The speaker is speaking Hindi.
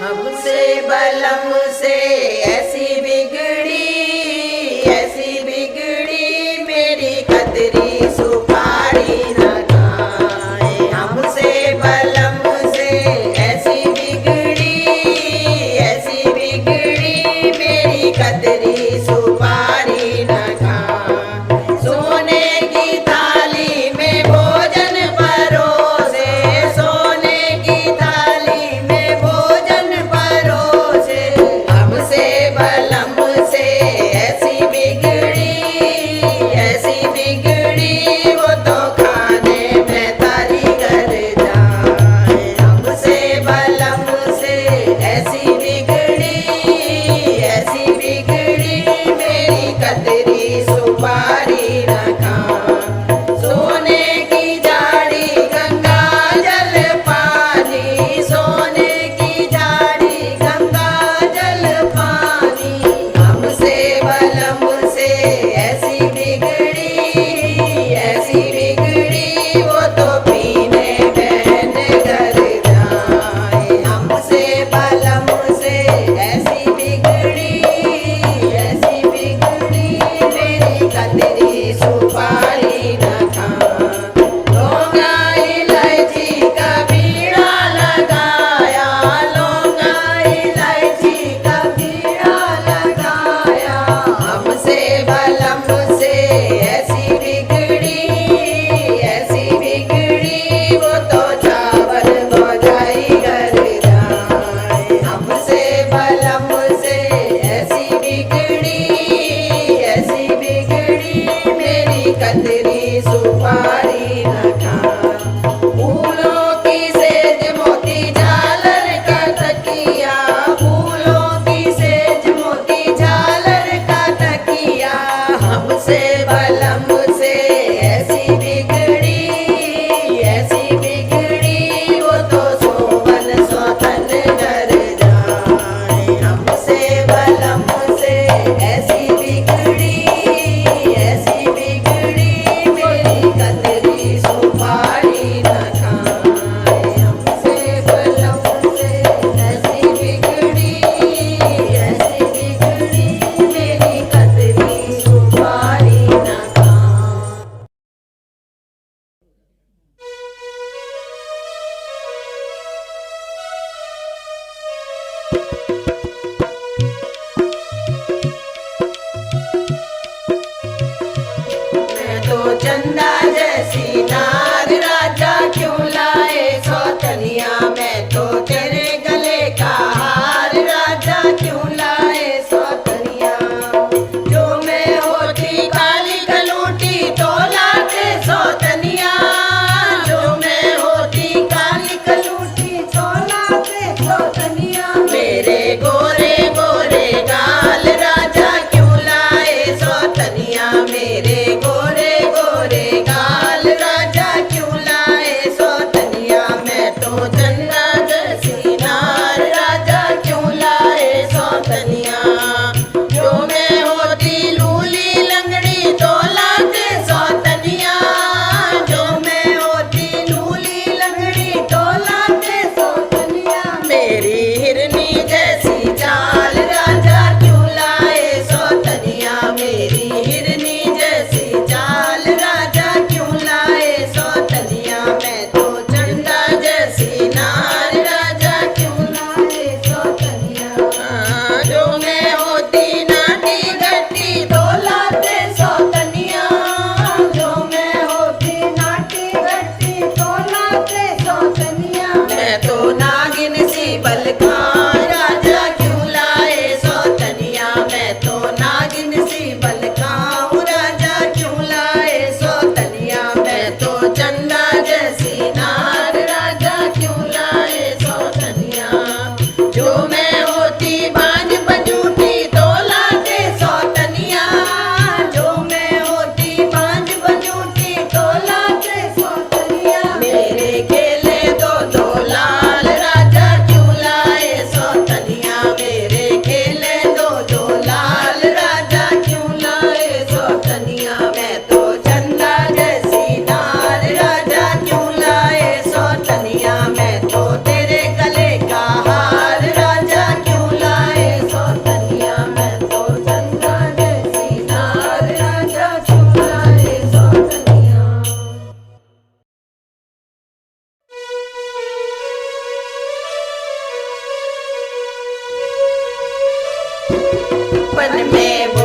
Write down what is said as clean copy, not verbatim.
हमसे बलम से ऐसी बिगड़ी मेरी कतरी सुपारी न खाए। हमसे बलम से ऐसी बिगड़ी मेरी कतरी सुपारी न खाए। सोने की थाली में भोजन परोसे, सोने की थाली में भोजन परोसे। हमसे बलम से ऐसी बिगड़ी वो तो खाने में तारी कर जाए। हमसे बलम से ऐसी बिगड़ी मेरी कतरी सुपारी न खाए। सोने की झाड़ी गंगा जल पानी, सोने की झाड़ी गंगा जल पानी। हमसे बलम से ऐसी बिगड़ी वो तो पीने बहन घर जाए। हमसे बलम से ऐसी बिगड़ी मेरी कतरी सुपारी न खाए। लौंगा इलायची का बीड़ा लगाया, लौंगा इलायची का बीड़ा लगाया। हमसे बलम से ऐसी बिगड़ी वो तो चावल भौजाई घर जाए। हमसे बलम से ऐसी बिगड़ी मेरी कतरी सुपारी न खाए। फूलों की सेज मोती झालर का तकिया, फूलों की सेज मोती झालर का तकिया। हमसे बलम से ऐसी बिगड़ी वो तो सोवन सौतन घर जाए। हमसे बलम से ऐसी बिगड़ी मेरी कतरी सुपारी न खाए। हमसे बलम से ऐसी बिगड़ी मेरी कतरी सुपारी न खाए। मैं तो चंदा जैसी नाग, राजा क्यों लाए सौतनिया। मैं तो तेरे गले का हार, राजा क्यों लाए सौतनिया। जो मैं होती काली कलूटी तो लाते सौतनिया, जो मैं होती काली कलूटी तो लाते सौतनिया। मेरे गोरे गोरे गाल, राजा क्यों लाए सौतनिया। मेरे गोरे गोरे गाल, राजा क्यों लाए सौतनिया। मैं तो चंदा जैसी नार, राजा क्यों लाए सौतनिया। जो मैं होती लूली लंगड़ी तो लाते सौतनिया, जो मैं होती लूली लंगड़ी तो लाते सौतनिया। मेरी हिरनी जैसी चाल, राजा क्यों लाए सौतनिया। मेरी हिरनी जैसी चाल, राजा क्यों लाए सौतनिया। मैं तो चंदा जैसी नार, राजा क्यों लाए सौतनिया। जो मैं होती नाटी गट्टी तो लाते सौतनिया, जो मैं होती नाटी गट्टी तो लाते सौतनिया। मैं तो नागिन सी बलखान, राजा क्यों लाए सौतनिया। मैं तो नागिन सी बलखान, राजा क्यों लाए सौतनिया। मैं तो चंदा जैसी नार, राजा क्यों लाए सौतनिया। जो मैं होती बांझ बजूटी तो लाते सौतनिया, जो मैं होती बांझ बजूटी तो लाते सौतनिया। मेरे खेले दो दो लाल, राजा क्यों लाए सौतनिया। मेरे खेले दो दो लाल, राजा क्यों लाए सौतनिया। मैं तो चंदा जैसी नार, राजा क्यों लाए सौतनिया। मैं तो तेरे गले का हार, राजा वन में